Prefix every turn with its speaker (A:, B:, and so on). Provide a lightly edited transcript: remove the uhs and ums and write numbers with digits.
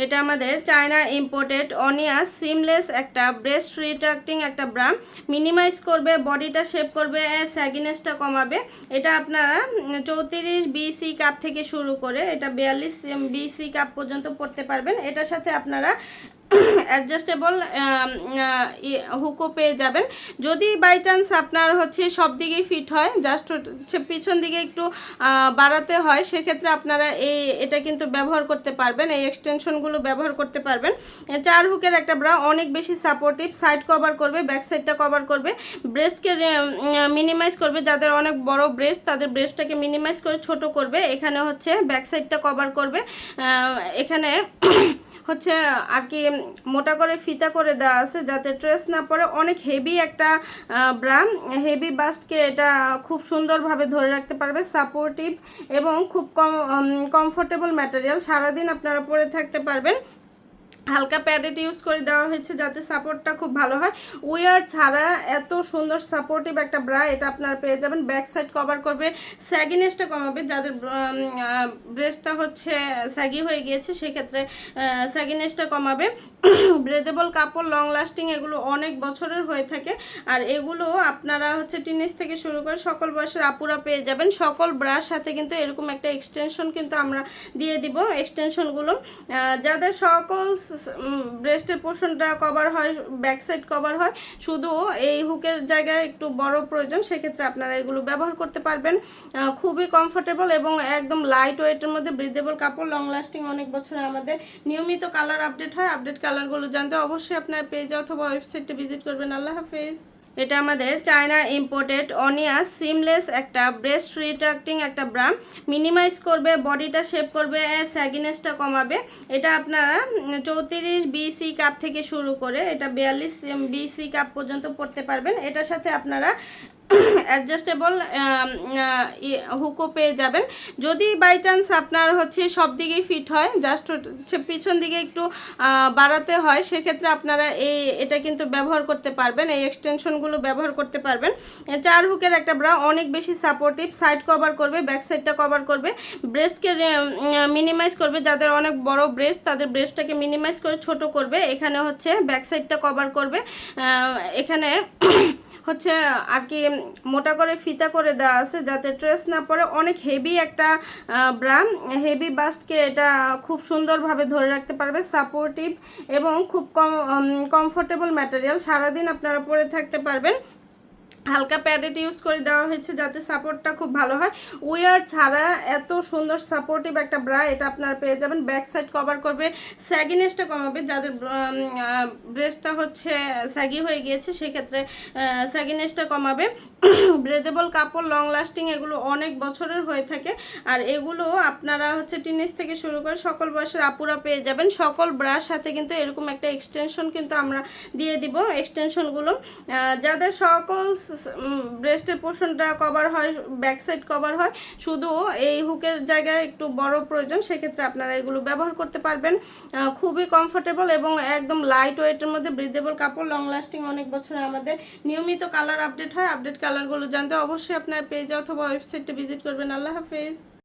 A: এটা আমাদের China imported অনিয়াস seamless একটা ব্রেস্ট রিট্রাক্টিং একটা ব্রা, মিনিমাইজ করবে, বডিটা শেপ করবে, স্যাগিনেসটা কমাবে। এটা আপনারা 34 BC কাপ থেকে শুরু করে এটা 42 BC কাপ পর্যন্ত পড়তে পারবেন। এটার সাথে আপনারা অ্যাডজাস্টেবল হুকও পেয়ে যাবেন। যদি বাই চান্স আপনার হচ্ছে সব দিকেই ফিট হয়, জাস্ট হচ্ছে পিছন দিকে একটু বাড়াতে হয়, সেক্ষেত্রে আপনারা এটা কিন্তু ব্যবহার করতে পারবেন, এই এক্সটেনশনগুলো ব্যবহার করতে পারবেন। 4 হুকের একটা ব্রা, অনেক বেশি সাপোর্টিভ, সাইড কভার করবে, ব্যাক সাইডটা কভার করবে, ব্রেস্টকে মিনিমাইজ করবে। যাদের অনেক বড় ব্রেস্ট তাদের ব্রেস্টটাকে মিনিমাইজ করে ছোট করবে। এখানে হচ্ছে ব্যাক সাইডটা কভার করবে, এখানে হচ্ছে আর কি মোটা করে ফিতা করে দেওয়া আছে যাতে ট্রেস না পড়ে। অনেক হেভি একটা ব্রা, হেভি বাস্টকে এটা খুব সুন্দরভাবে ধরে রাখতে পারবে, সাপোর্টিভ এবং খুব কমফোর্টেবল ম্যাটেরিয়াল, সারাদিন আপনারা পরে থাকতে পারবেন। হালকা প্যাডেড ইউজ করে দেওয়া হয়েছে যাতে সাপোর্টটা খুব ভালো হয়। উইয়ার ছাড়া এত সুন্দর সাপোর্টিভ একটা ব্রা এটা আপনারা পেয়ে যাবেন। ব্যাক সাইড কভার করবে, স্যাগিনেসটা কমাবে, যাদের ব্রেস্টটা হচ্ছে স্যাগি হয়ে গিয়েছে সেক্ষেত্রে স্যাগিনেসটা কমাবে। ব্রেদেবল কাপড়, লং লাস্টিং, এগুলো অনেক বছরের হয়ে থাকে। আর এগুলো আপনারা হচ্ছে টিনেজ থেকে শুরু করে সকল বয়সের আপুরা পেয়ে যাবেন। সকল ব্রার সাথে কিন্তু এরকম একটা এক্সটেনশন কিন্তু আমরা দিয়ে দিব। এক্সটেনশনগুলো যাদের সকল ব্রেস্টের পোর্শনটা কভার হয়, ব্যাক সাইড কভার হয়, শুধু এই হুকের জায়গায় একটু বড় প্রয়োজন, সেক্ষেত্রে আপনারা এগুলো ব্যবহার করতে পারবেন। খুবই কমফোর্টেবল এবং একদম লাইট ওয়েটের মধ্যে ব্রিদেবল কাপড়, লং লাস্টিং, অনেক বছরে আমাদের নিয়মিত কালার আপডেট হয়। আপডেট কালারগুলো জানতে অবশ্যই আপনার পেজে অথবা ওয়েবসাইটে ভিজিট করবেন। আল্লাহ হাফেজ। এটা আমাদের চায়না ইম্পোর্টেড অনিয়াস সিমলেস একটা ব্রেস্ট রিট্রাক্টিং একটা ব্রা, মিনিমাইজ করবে, বডিটা শেপ করবে, স্যাগিনেসটা কমাবে। এটা আপনারা 34 BC কাপ থেকে শুরু করে এটা 42 BC কাপ পর্যন্ত পড়তে পারবেন। এটার সাথে আপনারা অ্যাডজাস্টেবল হুকও পেয়ে যাবেন। যদি বাই চান্স আপনার হচ্ছে সব দিকেই ফিট হয়, জাস্ট হচ্ছে পিছন দিকে একটু বাড়াতে হয়, সেক্ষেত্রে আপনারা এটা কিন্তু ব্যবহার করতে পারবেন, এই এক্সটেনশনগুলো ব্যবহার করতে পারবেন। 4 হুকের একটা ব্রা, অনেক বেশি সাপোর্টিভ, সাইড কভার করবে, ব্যাক সাইডটা কভার করবে, ব্রেস্টকে মিনিমাইজ করবে। যাদের অনেক বড় ব্রেস্ট তাদের ব্রেস্টটাকে মিনিমাইজ করে ছোট করবে। এখানে হচ্ছে ব্যাক সাইডটা কভার করবে, এখানে হচ্ছে আর কি মোটা করে ফিতা করে দেওয়া আছে যাতে ট্রেস না পড়ে। অনেক হেভি একটা ব্রা, হেভি বাস্টকে এটা খুব সুন্দরভাবে ধরে রাখতে পারবে, সাপোর্টিভ এবং খুব কমফোর্টেবল ম্যাটেরিয়াল, সারাদিন আপনারা পরে থাকতে পারবেন। হালকা প্যাডেড ইউজ করে দেওয়া হয়েছে যাতে সাপোর্টটা খুব ভালো হয়। উইয়ার ছাড়া এত সুন্দর সাপোর্টিভ একটা ব্রা এটা আপনারা পেয়ে যাবেন। ব্যাক সাইড কভার করবে, স্যাগিনেসটা কমাবে, যাদের ব্রেস্টটা হচ্ছে স্যাগি হয়ে গিয়েছে সেক্ষেত্রে স্যাগিনেসটা কমাবে। ব্রেদেবল কাপড়, লং লাস্টিং, এগুলো অনেক বছরের হয়ে থাকে। আর এগুলো আপনারা হচ্ছে টিনেজ থেকে শুরু করে সকল বয়সের আপুরা পেয়ে যাবেন। সকল ব্রার সাথে কিন্তু এরকম একটা এক্সটেনশন কিন্তু আমরা দিয়ে দিব। এক্সটেনশনগুলো যাদের সকল ব্রেস্টের পোর্শনটা কভার হয়, ব্যাক সাইড কভার হয়, শুধু এই হুকের জায়গায় একটু বড় প্রয়োজন, সেক্ষেত্রে আপনারা এগুলো ব্যবহার করতে পারবেন। খুবই কমফোর্টেবল এবং একদম লাইট ওয়েটের মধ্যে ব্রিদেবল কাপড়, লং লাস্টিং, অনেক বছরে আমাদের নিয়মিত কালার আপডেট হয়। আপডেট কালারগুলো জানতে অবশ্যই আপনার পেজে অথবা ওয়েবসাইটে ভিজিট করবেন। আল্লাহ হাফেজ।